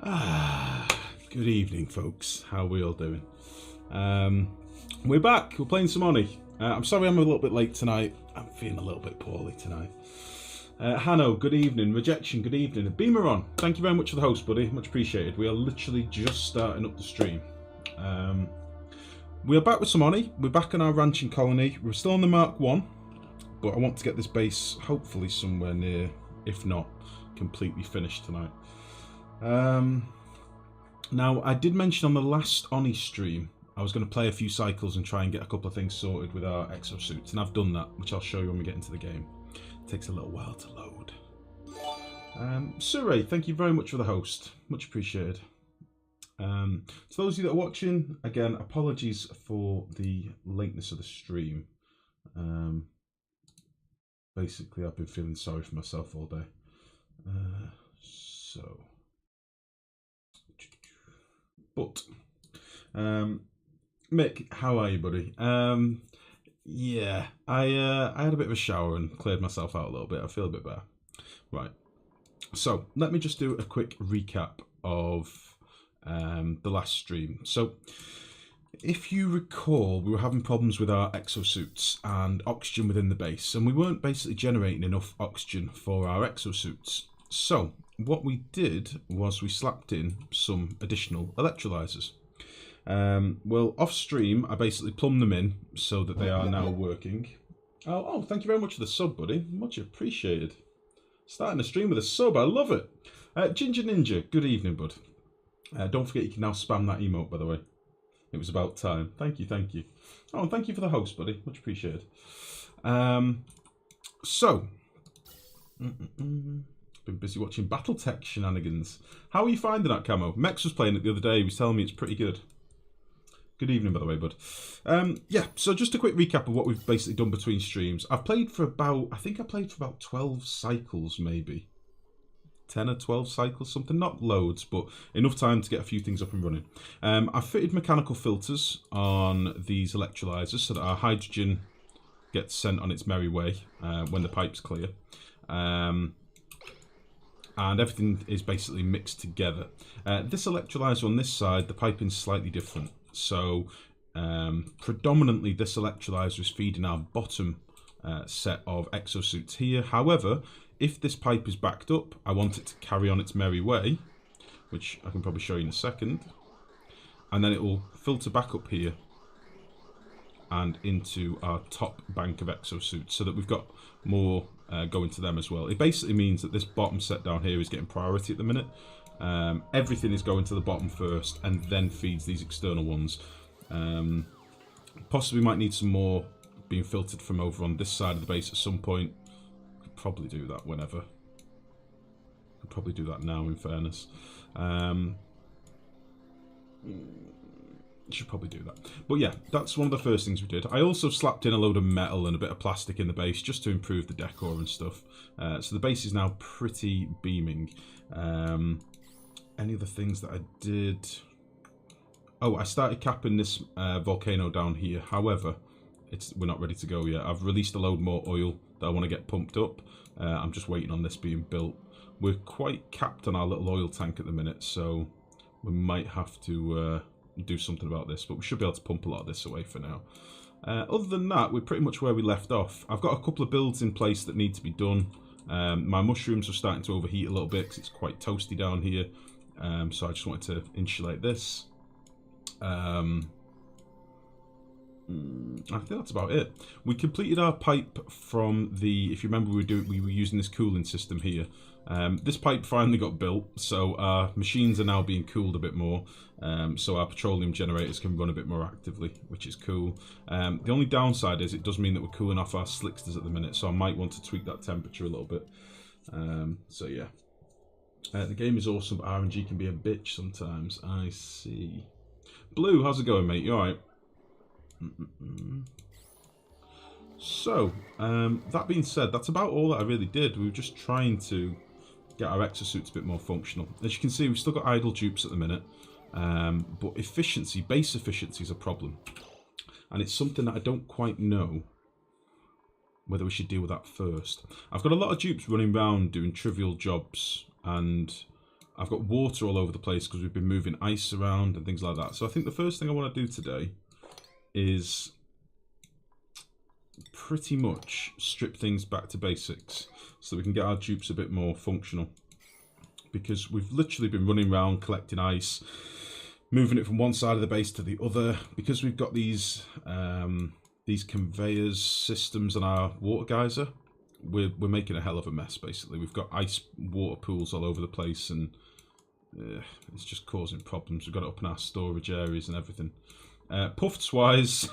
Good evening, folks. How are we all doing? We're back. We're playing some Oni. I'm sorry I'm a little bit late tonight. I'm feeling a little bit poorly tonight. Hanno, good evening. Rejection, good evening. Beameron, thank you very much for the host, buddy. Much appreciated. We are literally just starting up the stream. We are back with some Oni. We're back on our ranching colony. We're still on the Mark 1, but I want to get this base hopefully somewhere near, if not completely finished tonight. Now, I did mention on the last Oni stream I was going to play a few cycles and try and get a couple of things sorted with our exosuits, and I've done that, which I'll show you when we get into the game. It takes a little while to load. Surrey, thank you very much for the host. Much appreciated. To those of you that are watching, again, apologies for the lateness of the stream. Basically, I've been feeling sorry for myself all day. But Mick, how are you, buddy? Yeah, I had a bit of a shower and cleared myself out a little bit. I feel a bit better. Right. So let me just do a quick recap of the last stream. So if you recall, we were having problems with our exosuits and oxygen within the base, and we weren't basically generating enough oxygen for our exosuits. So what we did was we slapped in some additional electrolyzers. Well, off stream, I basically plumbed them in so that they are now working. Oh, thank you very much for the sub, buddy. Much appreciated. Starting the stream with a sub, I love it. Ginger Ninja, good evening, bud. Don't forget you can now spam that emote, by the way. It was about time. Thank you, thank you. Oh, and thank you for the host, buddy. Much appreciated. Been busy watching Battletech shenanigans. How are you finding that, Camo? Mex was playing it the other day. He was telling me it's pretty good. Good evening, by the way, bud. Yeah, so just a quick recap of what we've basically done between streams. I've played for about, I think I played for about 12 cycles, maybe. 10 or 12 cycles, something. Not loads, but enough time to get a few things up and running. I've fitted mechanical filters on these electrolyzers so that our hydrogen gets sent on its merry way when the pipe's clear. And everything is basically mixed together. This electrolyzer on this side, the piping's slightly different. So predominantly this electrolyzer is feeding our bottom set of exosuits here. However, if this pipe is backed up, I want it to carry on its merry way, which I can probably show you in a second. And then it will filter back up here and into our top bank of exosuits so that we've got more going to them as well. It basically means that this bottom set down here is getting priority at the minute. Everything is going to the bottom first and then feeds these external ones. Possibly might need some more being filtered from over on this side of the base at some point. Could probably do that whenever. Could probably do that now, in fairness. Should probably do that. But yeah, that's one of the first things we did. I also slapped in a load of metal and a bit of plastic in the base just to improve the decor and stuff. So the base is now pretty beaming. Any other things that I did? Oh, I started capping this volcano down here. However, we're not ready to go yet. I've released a load more oil that I want to get pumped up. I'm just waiting on this being built. We're quite capped on our little oil tank at the minute, so we might have to do something about this, but we should be able to pump a lot of this away for now. Other than that, we're pretty much where we left off. I've got a couple of builds in place that need to be done. My mushrooms are starting to overheat a little bit because it's quite toasty down here, so I just wanted to insulate this. I think that's about it. We completed our pipe from the, if you remember, we were using this cooling system here. This pipe finally got built, so our machines are now being cooled a bit more, so our petroleum generators can run a bit more actively, which is cool. The only downside is it does mean that we're cooling off our slicksters at the minute, so I might want to tweak that temperature a little bit. So yeah. The game is awesome, but RNG can be a bitch sometimes. I see. Blue, how's it going, mate? You alright? So, that being said, that's about all that I really did. We were just trying to get our exosuits a bit more functional. As you can see, we've still got idle dupes at the minute, but efficiency, base efficiency is a problem. And it's something that I don't quite know whether we should deal with that first. I've got a lot of dupes running around doing trivial jobs, and I've got water all over the place because we've been moving ice around and things like that. So I think the first thing I want to do today is pretty much strip things back to basics so we can get our dupes a bit more functional. Because we've literally been running around collecting ice, moving it from one side of the base to the other. Because we've got these conveyors systems on our water geyser, we're making a hell of a mess. Basically, we've got ice water pools all over the place, and it's just causing problems. We've got it up in our storage areas and everything. Pufts wise,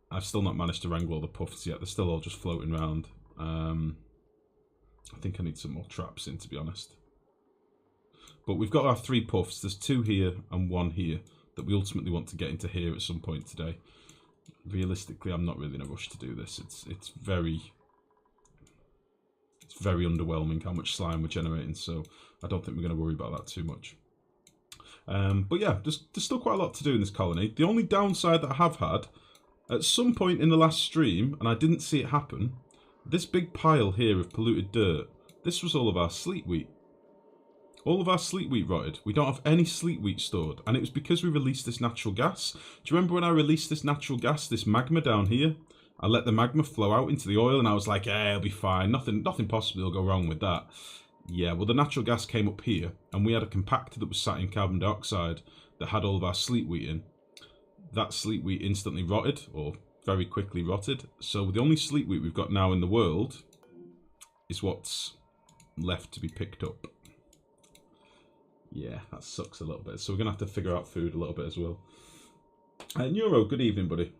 I've still not managed to wrangle all the pufts yet. They're still all just floating around. I think I need some more traps in, to be honest. But we've got our 3 puffs. There's 2 here and 1 here that we ultimately want to get into here at some point today. Realistically, I'm not really in a rush to do this. It's very underwhelming how much slime we're generating, so I don't think we're going to worry about that too much. But yeah, there's still quite a lot to do in this colony. The only downside that I have had, at some point in the last stream, and I didn't see it happen, this big pile here of polluted dirt, this was all of our sleet wheat. All of our sleet wheat rotted. We don't have any sleet wheat stored, and it was because we released this natural gas. Do you remember when I released this natural gas, this magma down here? I let the magma flow out into the oil, and I was like, "Yeah, it'll be fine. Nothing possibly will go wrong with that." Yeah, well, the natural gas came up here, and we had a compactor that was sat in carbon dioxide that had all of our sleet wheat in. That sleet wheat instantly rotted, or very quickly rotted. So the only sleet wheat we've got now in the world is what's left to be picked up. Yeah, that sucks a little bit. So we're going to have to figure out food a little bit as well. Neuro, good evening, buddy.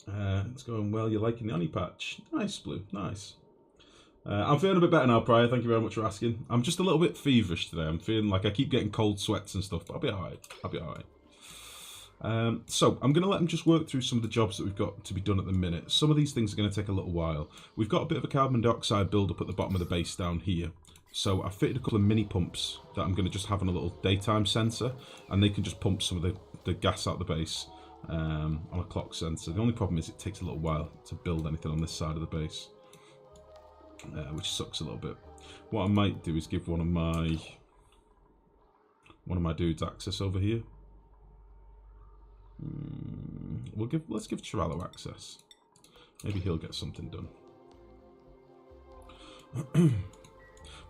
It's going well. You're liking the honey patch. Nice, Blue. Nice. I'm feeling a bit better now, Prior. Thank you very much for asking. I'm just a little bit feverish today. I'm feeling like I keep getting cold sweats and stuff, but I'll be alright. I'll be alright. So I'm going to let them just work through some of the jobs that we've got to be done at the minute. Some of these things are going to take a little while. We've got a bit of a carbon dioxide build-up at the bottom of the base down here. So I fitted a couple of mini pumps that I'm going to just have on a little daytime sensor, and they can just pump some of the gas out the base on a clock sensor. The only problem is it takes a little while to build anything on this side of the base, which sucks a little bit. What I might do is give one of my dudes access over here. Let's give Chirallo access. Maybe he'll get something done.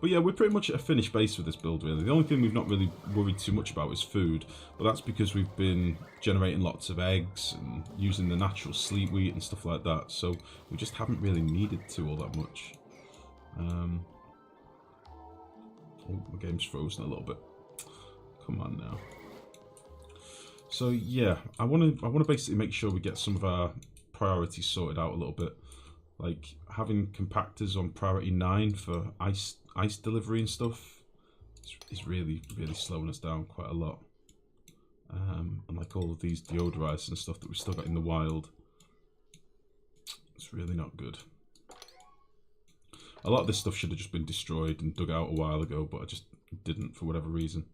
But yeah, we're pretty much at a finished base with this build, really. The only thing we've not really worried too much about is food, but that's because we've been generating lots of eggs and using the natural sleet wheat and stuff like that, so we just haven't really needed to all that much. Oh, my game's frozen a little bit. Come on now. So yeah, I want to basically make sure we get some of our priorities sorted out a little bit. Like having compactors on priority 9 for ice delivery and stuff is really slowing us down quite a lot. And like all of these deodorizers and stuff that we've still got in the wild, it's really not good. A lot of this stuff should have just been destroyed and dug out a while ago, but I just didn't for whatever reason.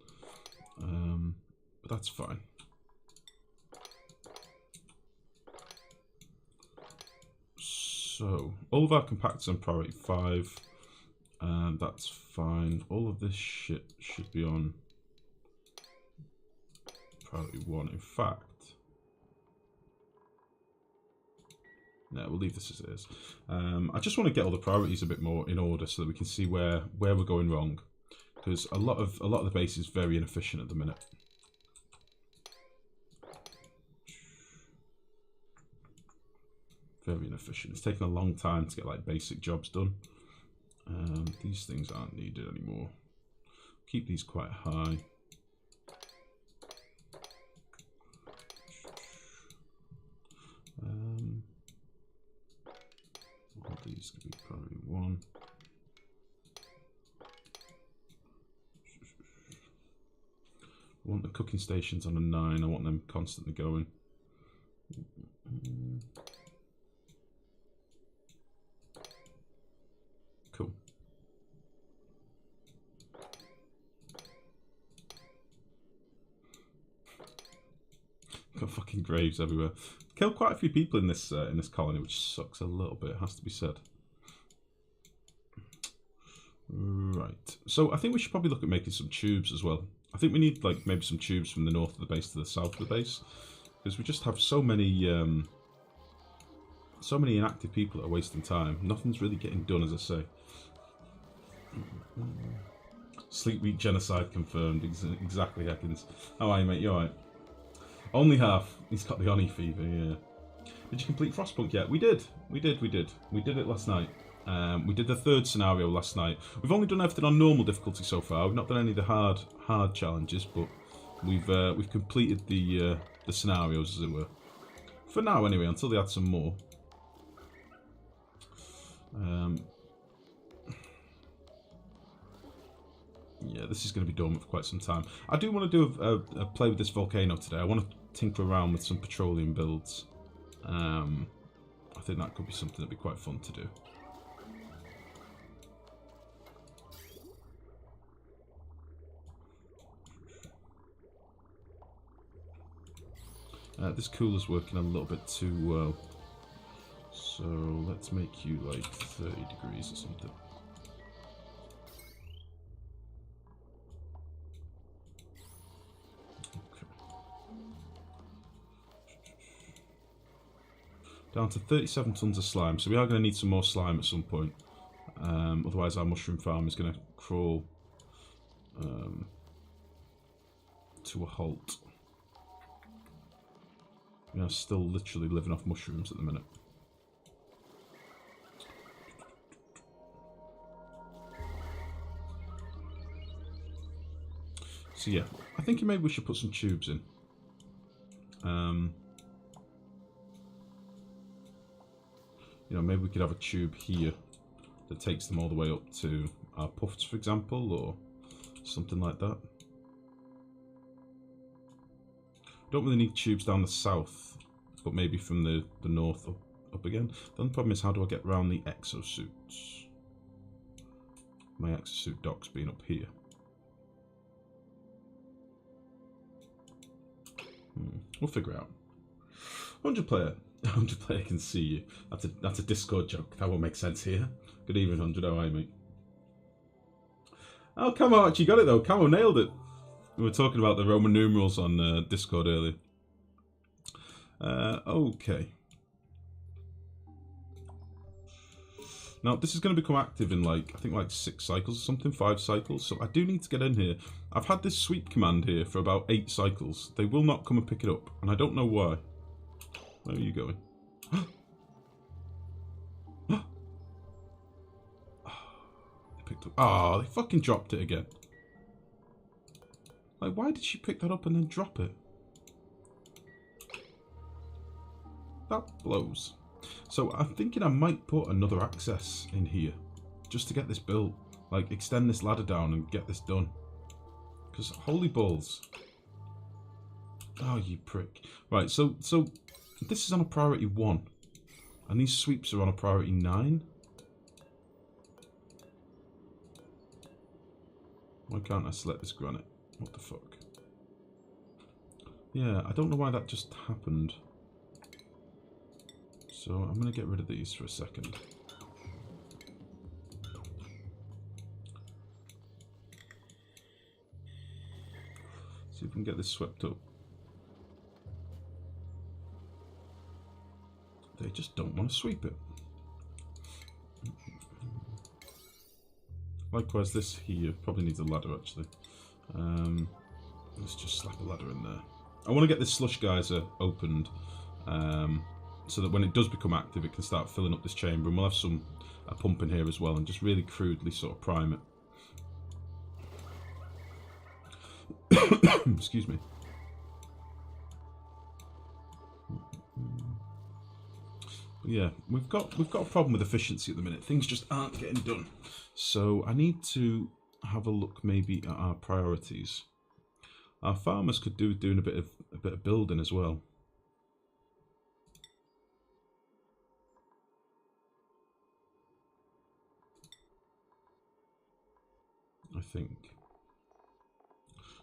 But that's fine. So, all of our compactors on priority 5, and that's fine. All of this shit should be on priority 1. In fact, no, we'll leave this as it is. I just want to get all the priorities a bit more in order so that we can see where we're going wrong, because a lot of the base is very inefficient at the minute. Very inefficient. It's taken a long time to get like basic jobs done. These things aren't needed anymore. Keep these quite high. All these could be priority 1. I want the cooking stations on a 9. I want them constantly going. Cool. Got fucking graves everywhere. Killed quite a few people in this colony, which sucks a little bit, has to be said. Right. Right, so I think we should probably look at making some tubes as well. I think we need like maybe some tubes from the north of the base to the south of the base, because we just have so many inactive people that are wasting time. Nothing's really getting done, as I say. Sleep week genocide confirmed. Exactly, Heckins. How are you, mate? You alright? Only half. He's got the Oni fever, yeah. Did you complete Frostpunk yet? We did. We did it last night. We did the third scenario last night. We've only done everything on normal difficulty so far. We've not done any of the hard challenges, but we've completed the scenarios, as it were. For now, anyway, until they add some more. Yeah, this is going to be dormant for quite some time. I do want to do a play with this volcano today. I want to tinker around with some petroleum builds. I think that could be something that'd be quite fun to do. This cooler's working a little bit too well. So let's make you like 30 degrees or something. Down to 37 tons of slime, so we are going to need some more slime at some point. Otherwise our mushroom farm is going to crawl to a halt. We are still literally living off mushrooms at the minute. So yeah, I think maybe we should put some tubes in. You know, maybe we could have a tube here that takes them all the way up to our pufts, for example, or something like that. Don't really need tubes down the south, but maybe from the north up again. The only problem is, how do I get around the exosuits? My exosuit dock's being up here. We'll figure it out. 100 player. 100 player can see you. That's a Discord joke. That won't make sense here. Good evening, 100. How are you, mate? Oh, Camo actually got it though. Camo nailed it. We were talking about the Roman numerals on Discord earlier. Okay. Now this is going to become active in like, I think like 6 cycles or something, 5 cycles. So I do need to get in here. I've had this sweep command here for about 8 cycles. They will not come and pick it up, and I don't know why. Where are you going? They picked up. Oh, they fucking dropped it again. Like, why did she pick that up and then drop it? That blows. So I'm thinking I might put another access in here just to get this built. Like, extend this ladder down and get this done. Because holy balls. Oh, you prick. Right, so this is on a priority 1. And these sweeps are on a priority 9. Why can't I select this granite? What the fuck? Yeah, I don't know why that just happened. So I'm going to get rid of these for a second. See if we can get this swept up. They just don't want to sweep it. Likewise, this here probably needs a ladder actually. Let's just slap a ladder in there. I want to get this slush geyser opened so that when it does become active, it can start filling up this chamber, and we'll have a pump in here as well, and just really crudely sort of prime it. Excuse me. Yeah, we've got a problem with efficiency at the minute. Things just aren't getting done. So I need to have a look maybe at our priorities. Our farmers could do with doing a bit of building as well. I think.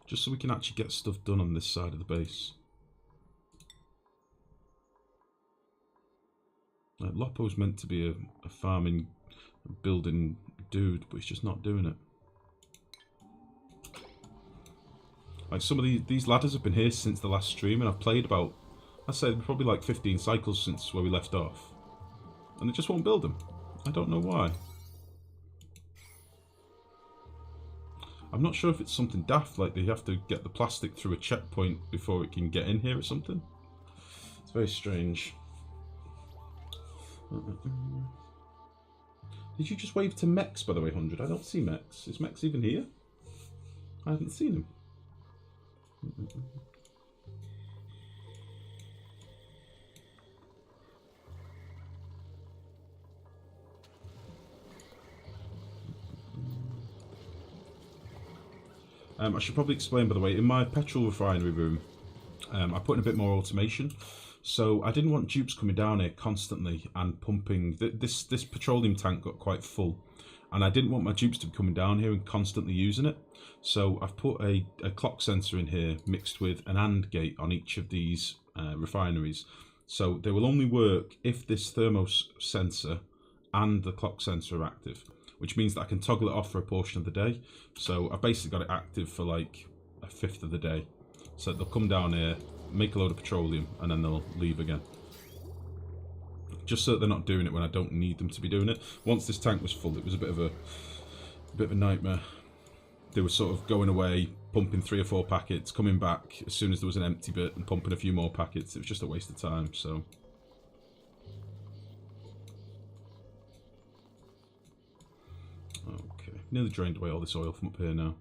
Just so we can actually get stuff done on this side of the base. Like, Lopo's meant to be a farming, building dude, but he's just not doing it. Like some of these ladders have been here since the last stream, and I've played about, I'd say probably like 15 cycles since where we left off. And they just won't build them. I don't know why. I'm not sure if it's something daft, like they have to get the plastic through a checkpoint before it can get in here or something. It's very strange. Did you just wave to Mex, by the way, 100? I don't see Mex. Is Mex even here? I haven't seen him. I should probably explain, by the way, in my petrol refinery room, I put in a bit more automation. So I didn't want dupes coming down here constantly and pumping. This petroleum tank got quite full, and I didn't want my dupes to be coming down here and constantly using it. So I've put a clock sensor in here mixed with an AND gate on each of these refineries. So they will only work if this thermos sensor and the clock sensor are active, which means that I can toggle it off for a portion of the day. So I've basically got it active for like a fifth of the day. So they'll come down here, make a load of petroleum, and then they'll leave again. Just so that they're not doing it when I don't need them to be doing it. Once this tank was full, it was a bit of a nightmare. They were sort of going away, pumping 3 or 4 packets, coming back as soon as there was an empty bit and pumping a few more packets. It was just a waste of time, so... Okay, nearly drained away all this oil from up here now.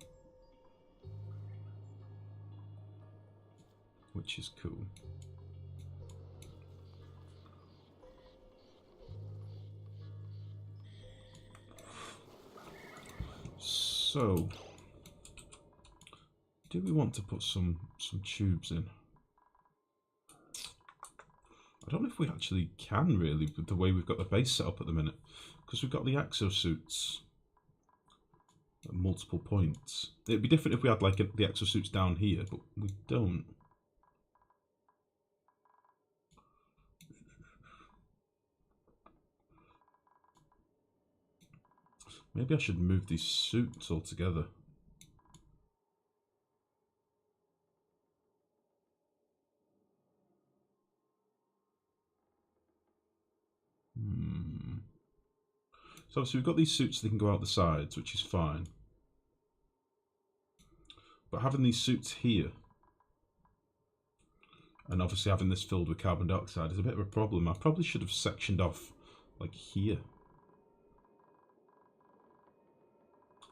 Which is cool. So, do we want to put some tubes in? I don't know if we actually can really with the way we've got the base set up at the minute, because we've got the exosuits at multiple points. It'd be different if we had like the exosuits down here, but we don't. Maybe I should move these suits all together. So obviously we've got these suits that can go out the sides, which is fine. But having these suits here, and obviously having this filled with carbon dioxide is a bit of a problem. I probably should have sectioned off like here.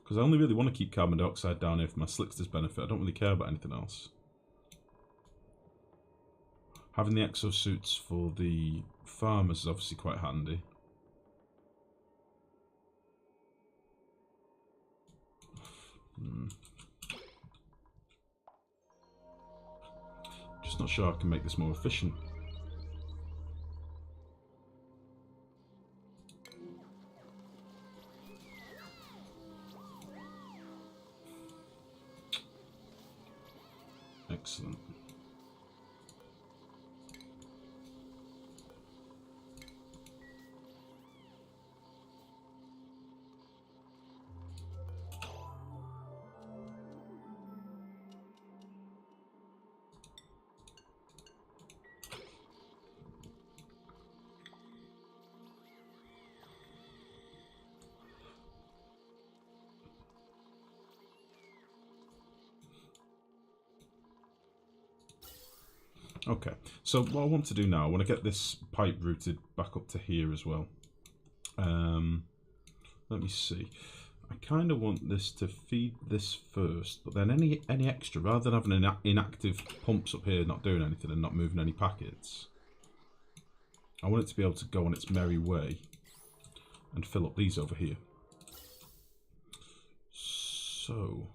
Because I only really want to keep carbon dioxide down here for my slickster's benefit. I don't really care about anything else. Having the exosuits for the farmers is obviously quite handy. Just not sure I can make this more efficient. Excellent. Okay, so what I want to do now, I want to get this pipe routed back up to here as well. Let me see. I kind of want this to feed this first, but then any extra, rather than having an inactive pumps up here not doing anything and not moving any packets, I want it to be able to go on its merry way and fill up these over here. So,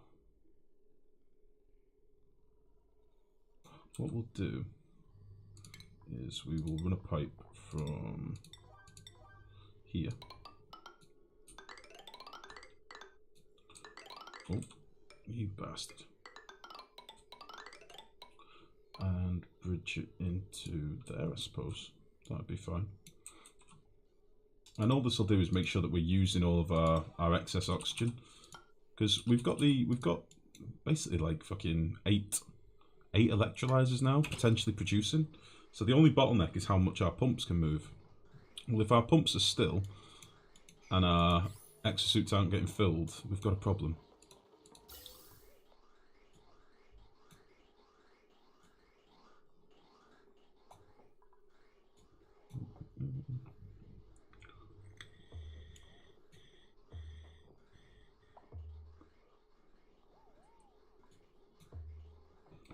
what we'll do is we will run a pipe from here. Oh, you bastard. And bridge it into there, I suppose. That'd be fine. And all this will do is make sure that we're using all of our excess oxygen, because we've got basically like fucking eight electrolyzers now, potentially producing. So the only bottleneck is how much our pumps can move. Well, if our pumps are still and our exosuits aren't getting filled, we've got a problem.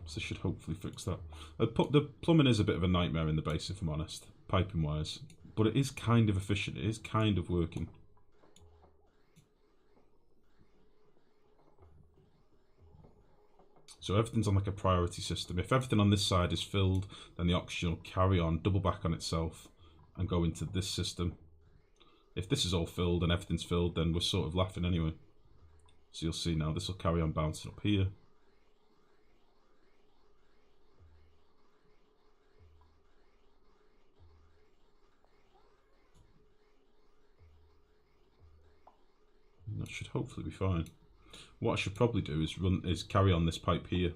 So should hopefully fix that. The plumbing is a bit of a nightmare in the base, if I'm honest, piping wise, but it is kind of efficient. It is kind of working. So everything's on like a priority system. If everything on this side is filled, then the oxygen will carry on, double back on itself, and go into this system. If this is all filled and everything's filled, then we're sort of laughing anyway. So you'll see now, this will carry on bouncing up here. And that should hopefully be fine. What I should probably do is carry on this pipe here,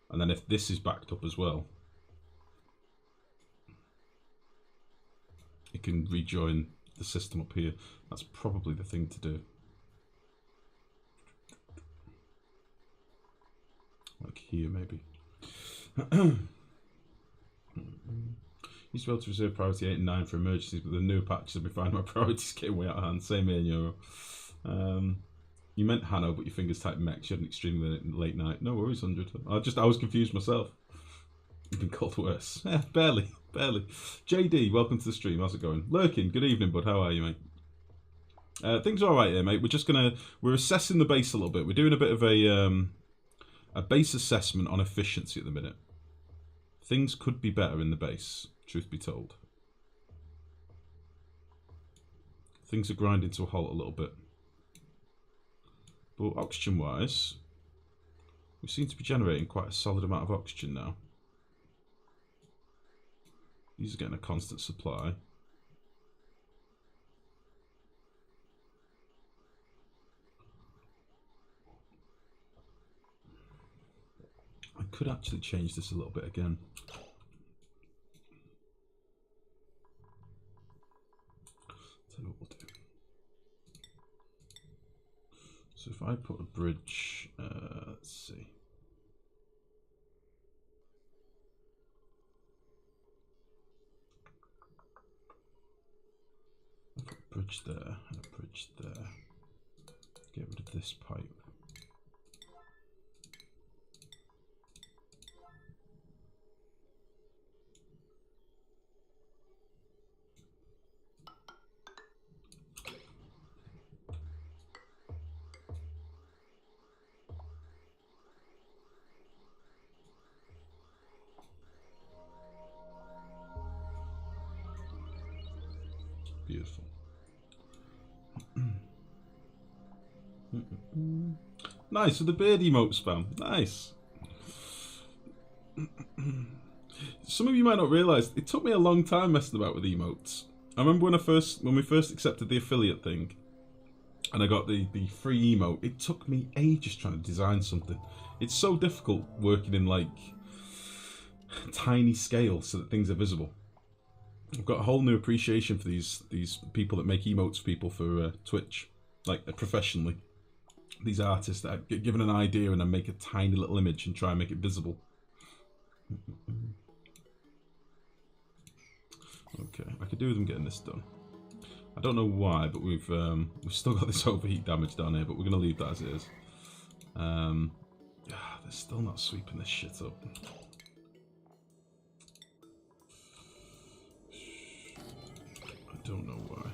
and then if this is backed up as well, it can rejoin the system up here. That's probably the thing to do. Like here, maybe. Used to be able to reserve priority 8 and 9 for emergencies, but the new patches have been finding my priorities getting way out of hand. Same here in Euro. You meant Hanno, but your fingers typed Mex. You had an extremely late night. No worries, 100. I was confused myself. You've been called worse. Yeah, barely. JD, welcome to the stream. How's it going? Lurking, good evening, bud. How are you, mate? Things are alright here, mate. We're assessing the base a little bit. We're doing a bit of a base assessment on efficiency at the minute. Things could be better in the base, truth be told. Things are grinding to a halt a little bit. But oxygen-wise, we seem to be generating quite a solid amount of oxygen now. These are getting a constant supply. I could actually change this a little bit again. Tell you what we'll do. So if I put a bridge, let's see. I'll put a bridge there and a bridge there. Get rid of this pipe. Beautiful. Nice, with the beard emote spam. Nice. Some of you might not realise, it took me a long time messing about with emotes. I remember when we first accepted the affiliate thing, and I got the free emote, it took me ages trying to design something. It's so difficult working in like tiny scale so that things are visible. I've got a whole new appreciation for these people that make emotes for people for Twitch, like professionally. These artists that get given an idea and then make a tiny little image and try and make it visible. Okay, I could do with them getting this done. I don't know why, but we've still got this overheat damage down here, but we're gonna leave that as it is. They're still not sweeping this shit up. I don't know why.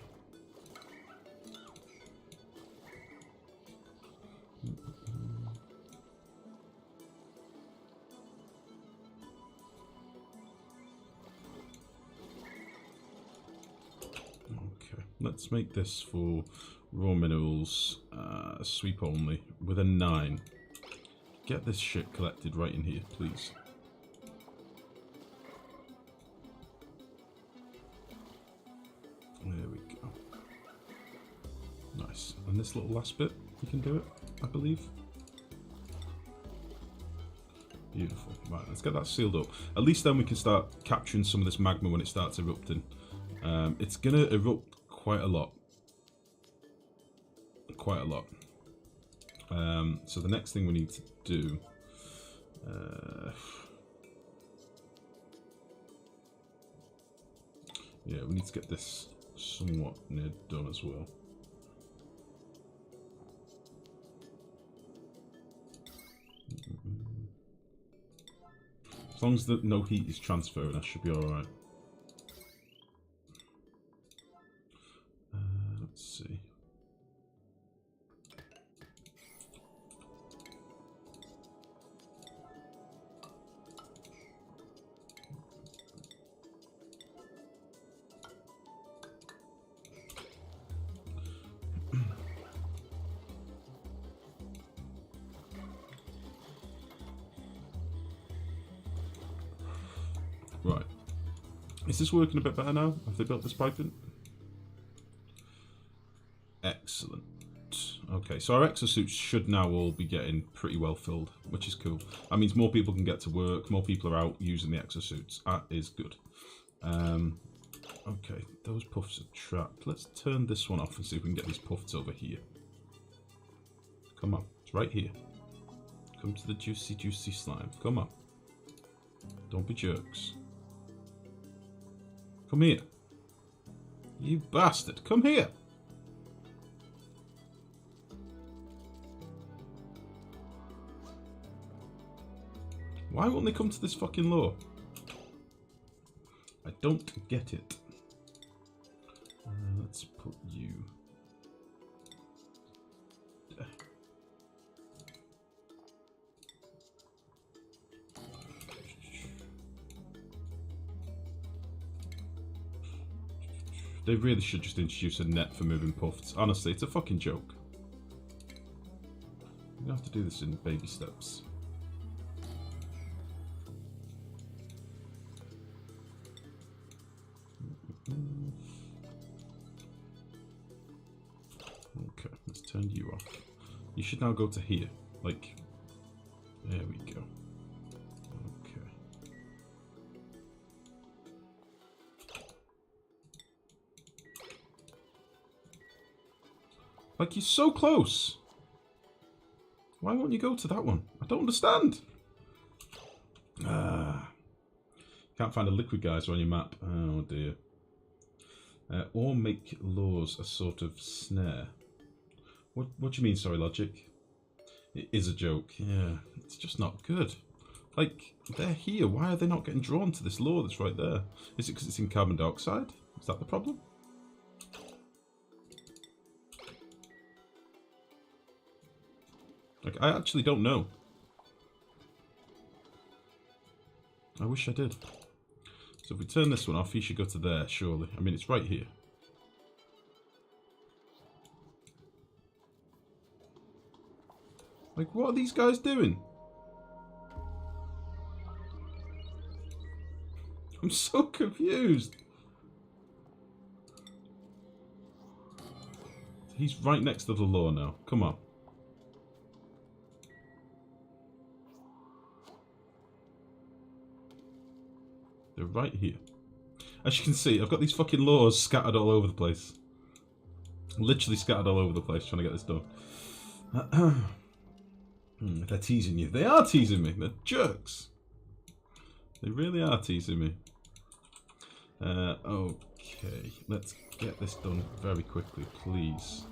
Okay, let's make this for raw minerals, sweep only, with a 9. Get this shit collected right in here, please. There we go. Nice. And this little last bit, you can do it, I believe. Beautiful. Right, let's get that sealed up. At least then we can start capturing some of this magma when it starts erupting. It's going to erupt quite a lot. Quite a lot. So the next thing we need to do... yeah, we need to get this somewhat near done as well. As long as no heat is transferring, I should be alright. Let's see. Right. Is this working a bit better now? Have they built this piping? Excellent. Okay, so our exosuits should now all be getting pretty well filled, which is cool. That means more people can get to work, more people are out using the exosuits. That is good. Okay, those puffs are trapped. Let's turn this one off and see if we can get these puffs over here. Come on, it's right here. Come to the juicy, juicy slime. Come on. Don't be jerks. Come here. You bastard. Come here. Why won't they come to this fucking lure? I don't get it. Let's put you... They really should just introduce a net for moving pufts. Honestly, it's a fucking joke. We're gonna have to do this in baby steps. Okay, let's turn you off. You should now go to here. Like, there we go. Like, you're so close. Why won't you go to that one? I don't understand. Can't find a liquid geyser on your map. Oh dear. Or make laws a sort of snare. What do you mean, sorry, logic? It is a joke. Yeah, it's just not good. Like, they're here. Why are they not getting drawn to this law that's right there? Is it because it's in carbon dioxide? Is that the problem? Like, I actually don't know. I wish I did. So if we turn this one off, he should go to there, surely. I mean, it's right here. Like, what are these guys doing? I'm so confused. He's right next to the law now. Come on. They're right here. As you can see, I've got these fucking laws scattered all over the place. Literally scattered all over the place trying to get this done. They're teasing you. They are teasing me. They're jerks. They really are teasing me. Okay, let's get this done very quickly, please.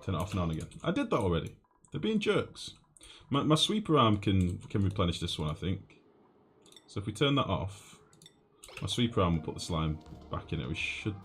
Turn it off and on again. I did that already. They're being jerks. My sweeper arm can replenish this one, I think. So if we turn that off, my sweeper arm will put the slime back in it. We should